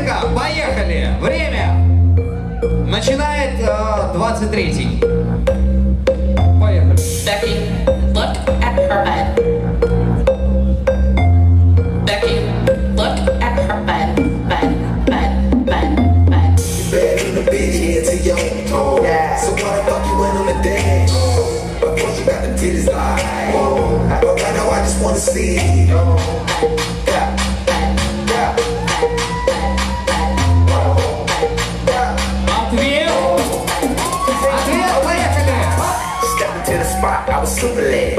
Музыка, поехали! Время! Начинает 23-й. Поехали. Becky, look at her bed. Becky, look at her bed. Bad in the bitch, head to your toe. Yeah. So why the fuck you went on the dance? But first you got the titties like. But right now I just wanna see. Yeah. Ответ, поехали! Step into the spot, I was super lit.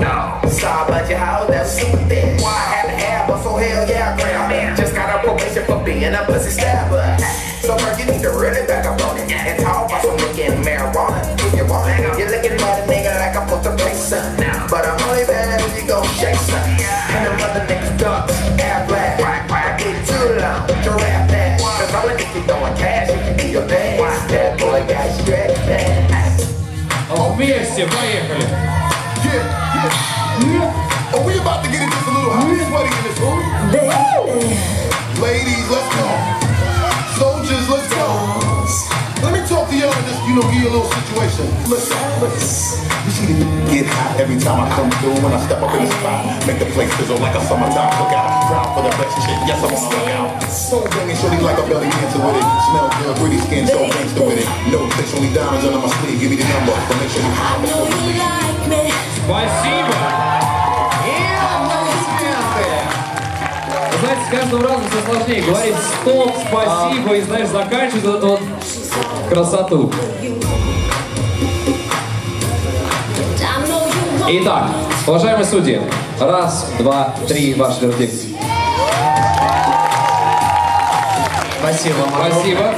Saw a bunch of hoes that was super thick. Why I had to have, but so hell yeah, I grab it. Just got a probation for being a pussy stabber. So first you need to really back up on it and talk about some licking marijuana. If you want it, you're looking at a nigga like I'm supposed to pay some. But I'm only bad if you gon' shake some. And them other niggas ducks, air black. I get too long to rap that. Cause all the niggas throwing cash, you can be your dance. That boy got stretched that. Вместе, поехали! Oh, we about to get into a little hot and sweaty in this room. Ladies, let's go. Soldiers, let's go. Let me talk to y'all and just, give you a little situation. Listen. You see the get hot every time I come through. When I step up in the spot, make the place fizzle like a summertime cookout. Proud for the best shit, yes, I'm a lookout. So banging, shorty like a belly dancer with it. Smell good, pretty skin, so gangster with it. No tricks, only diamonds under my sleeve. Give me the number, but make sure you I know you like me. Спасибо! И аплодисменты! Знаете, с каждым разом все сложнее. Говорить стоп, спасибо и, знаешь, заканчивать вот эту вот красоту. Итак, уважаемые судьи, раз, два, три, ваш вердикт. Спасибо, Марго. Спасибо.